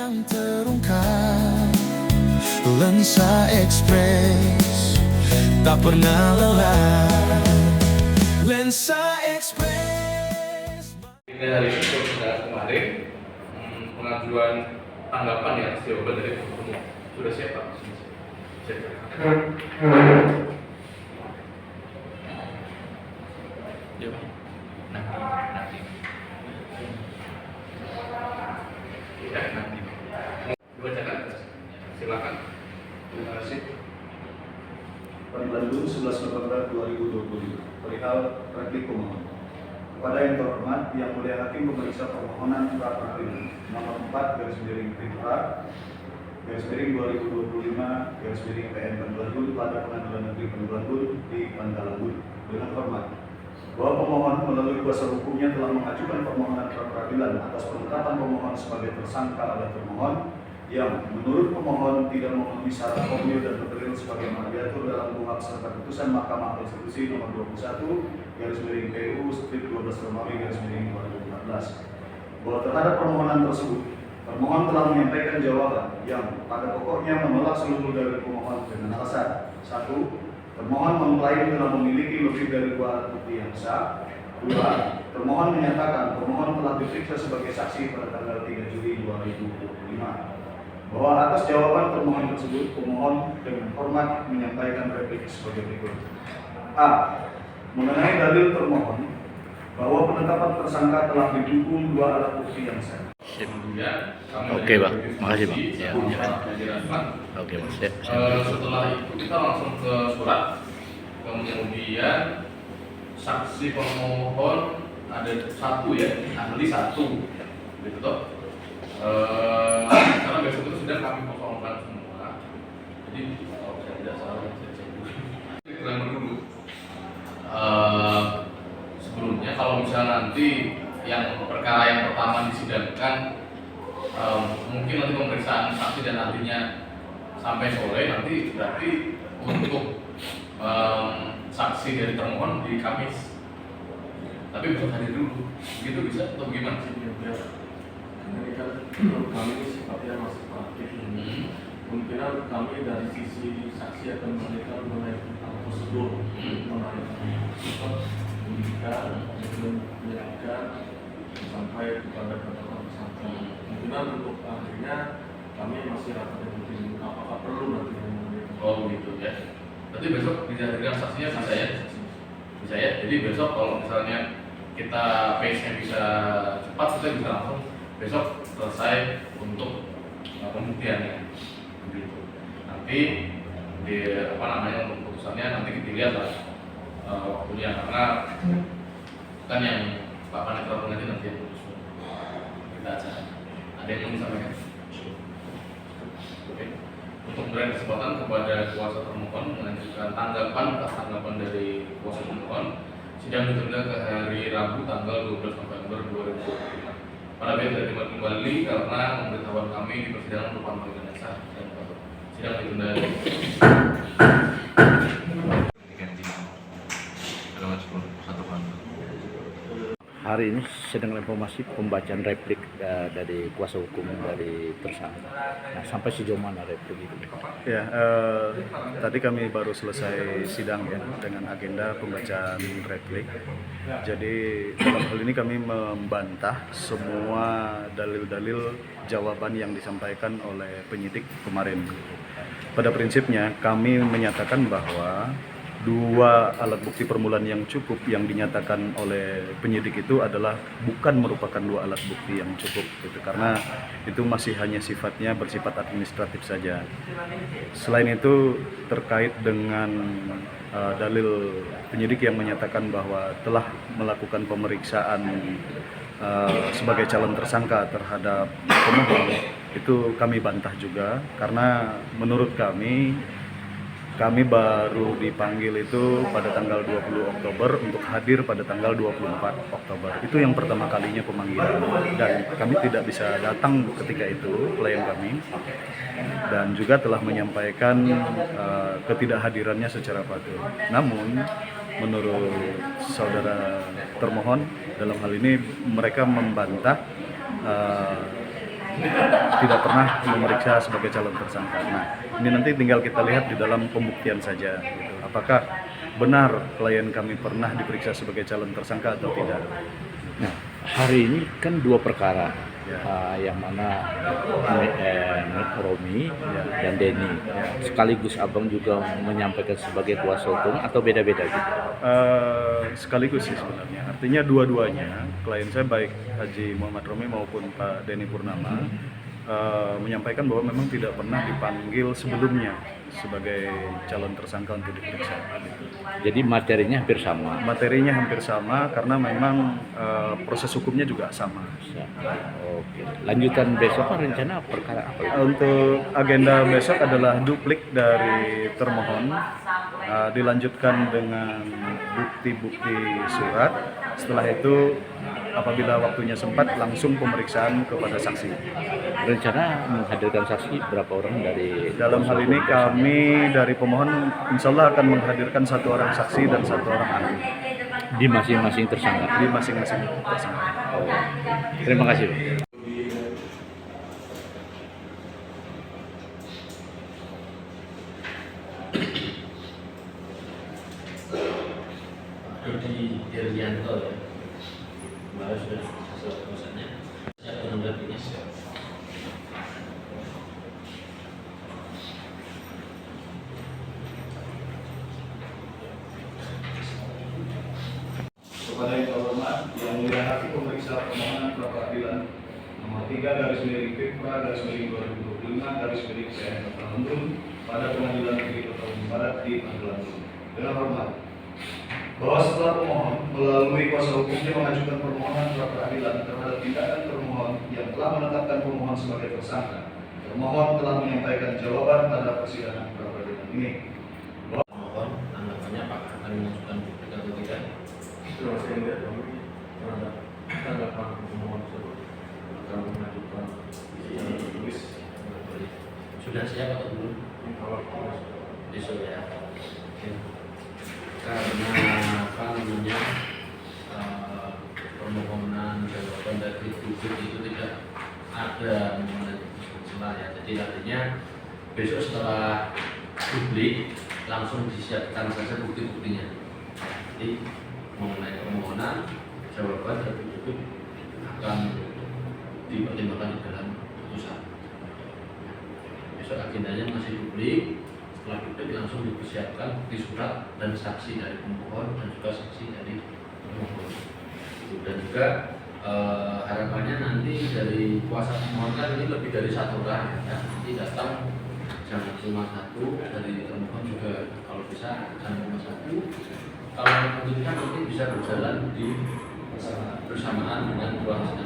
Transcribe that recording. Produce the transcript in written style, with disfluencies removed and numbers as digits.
yang terungkap. Lensa Express tak pernah lelah. Lensa Express. Ini hari itu sudah kemarin pengajuan tanggapan ya jawaban dari pertemuan sudah siap Pak? Siap. Ya Pak. Nanti. Ya nanti. Dibacakan. Silakan. Terima kasih. Bandung 11 November 2020 perihal replik pemohon. Kepada yang terhormat, Yang Mulia Hakim memeriksa permohonan pra peradilan nomor 4 /2025 PN Bandung pada Pengadilan Negeri Bandung di Pangkalan dengan hormat bahwa pemohon melalui kuasa hukumnya telah mengajukan permohonan pra peradilan atas penetapan pemohon sebagai tersangka oleh termohon yang menurut pemohon tidak memenuhi syarat formil dan material sebagaimana diatur dalam KUHP serta putusan Mahkamah Konstitusi nomor 21/PU/12 Romawi/2014 bahwa terhadap permohonan tersebut termohon telah menyampaikan jawaban yang pada pokoknya menolak seluruh dalil pemohon dengan alasan 1. Termohon mengklaim telah memiliki lebih dari 2 alat bukti yang sah. 2. Termohon menyatakan pemohon telah diperiksa sebagai saksi pada tanggal 3 Juli 2025. Bahwa atas jawaban termohon tersebut, pemohon dengan hormat menyampaikan replik sebagai berikut. A. Mengenai dalil termohon, bahwa penetapan tersangka telah didukung 2 alat bukti yang sah. Oke Pak, makasih Pak. Ya. Oke Mas. Ya. Setelah itu kita langsung ke surat. Kemudian saksi pemohon ada 1 ya, ahli 1, gitu toh. Karena besok itu sudah kami kosongkan semua. Jadi kalau saya tidak salah saya cek dulu. Disclaimer dulu. Sebelumnya kalau misalnya nanti yang perkara yang pertama disidangkan mungkin nanti pemeriksaan saksi dan ahlinya sampai sore, nanti berarti untuk saksi dari termohon di Kamis. Tapi besok hadir dulu, begitu bisa atau gimana sih? Kami sifatnya masih praktik. Kemungkinan kami dari sisi saksi akan memberikan mengenai prosedur mengenai sifat pendidikan dan penyidikan sampai kepada penetapan tersangka. Kemungkinan untuk akhirnya kami masih rapat dengan apakah perlu nanti memberikan. Oh begitu ya. Berarti besok dihadirkan saksinya bisa ya? Bisa ya. Jadi besok kalau misalnya kita pace-nya bisa cepat, kita bisa langsung besok selesai untuk pembuktiannya, begitu. Nanti di untuk putusannya nanti kita lihat lah waktunya, karena kan yang Pak Panitra Pengadilan nanti yang putus kita aja. Ada yang mau disampaikan? Oke. Untuk memberikan kesempatan kepada kuasa termohon mengajukan tanggapan atas tanggapan dari kuasa termohon, sidang ditunda ke hari Rabu tanggal 12 November 2025. Pada pihak tidak dibuat kembali karena pemberitahuan kami di persidangan merupakan panggilan yang sah dan patut. Sidang ditunda. Hari ini sedang informasi pembacaan replik dari kuasa hukum dari tersangka. Nah, sampai sejauh mana replik itu? Ya, tadi kami baru selesai sidang ya dengan agenda pembacaan replik. Jadi dalam hal ini kami membantah semua dalil-dalil jawaban yang disampaikan oleh penyidik kemarin. Pada prinsipnya kami menyatakan bahwa 2 alat bukti permulaan yang cukup yang dinyatakan oleh penyidik itu adalah bukan merupakan 2 alat bukti yang cukup gitu, karena itu masih hanya sifatnya bersifat administratif saja. Selain itu terkait dengan dalil penyidik yang menyatakan bahwa telah melakukan pemeriksaan sebagai calon tersangka terhadap pemohon, itu kami bantah juga, karena menurut kami baru dipanggil itu pada tanggal 20 Oktober untuk hadir pada tanggal 24 Oktober. Itu yang pertama kalinya pemanggilan, dan kami tidak bisa datang ketika itu, klien kami, dan juga telah menyampaikan ketidakhadirannya secara patuh. Namun menurut saudara termohon dalam hal ini, mereka membantah tidak pernah memeriksa sebagai calon tersangka. Nah, ini nanti tinggal kita lihat di dalam pembuktian saja, gitu. Apakah benar klien kami pernah diperiksa sebagai calon tersangka atau tidak. Nah, hari ini kan dua perkara, Ya. yang mana Romi dan Denny. Sekaligus abang juga menyampaikan sebagai kuasa hukum atau beda-beda gitu? Sekaligus sih sebenarnya. Artinya dua-duanya, klien saya baik Haji Muhammad Romi maupun Pak Denny Purnama menyampaikan bahwa memang tidak pernah dipanggil sebelumnya sebagai calon tersangka untuk diperiksa. Jadi materinya hampir sama. Materinya hampir sama karena memang proses hukumnya juga sama. Oke. Lanjutan besok kan rencana perkara apa? Untuk agenda besok adalah duplik dari termohon, dilanjutkan dengan bukti-bukti surat. Setelah itu apabila waktunya sempat langsung pemeriksaan kepada saksi. Rencana menghadirkan saksi berapa orang dari? Dalam hal ini kami dari pemohon insya Allah akan menghadirkan 1 orang saksi dan 1 orang ahli Di masing-masing tersangka. di masing-masing tersangka. Terima kasih. Dodi Diryanto ya, kemarin sudah selesai urusannya. Saya menanggapinya. Kepada yang terhormat yang mulia hakim pemeriksa permohonan pra peradilan nomor 3/2025/2025/PN pada Pengadilan Negeri Kota Bandung Barat di Pengadilan Negeri. Dengan hormat bahwa setelah pemohon melalui kuasa hukumnya mengajukan permohonan pra peradilan terhadap tindakan termohon yang telah menetapkan pemohon sebagai tersangka, termohon telah menyampaikan jawaban pada persidangan pra peradilan ini. Mohon tanggapannya apakah akan mengajukan bukti atau tidak? Setelah saya lihat kami terhadap tanggapan pemohon tersebut akan mengajukan tulis Sudah siap atau belum? kalau Besok ya. Oke. Karena apa namanya permohonan jawaban dari publik itu tidak ada mengenai masalah ya. Jadi artinya besok setelah publik langsung disiapkan saja bukti-buktinya. Jadi mengenai permohonan jawaban dari publik akan dipertimbangkan di dalam putusan. Besok agendanya masih publik. Setelah publik langsung dipersiapkan bukti surat dan saksi dari pemohon dan juga saksi dari pemohon. Dan juga harapannya nanti dari kuasa pemohon kan ini lebih dari 1 orang ya. Nanti datang jangan cuma 1, dari pemohon juga kalau bisa jangan cuma 1. Kalau memungkinkan mungkin bisa berjalan di bersamaan dengan ruang sidang.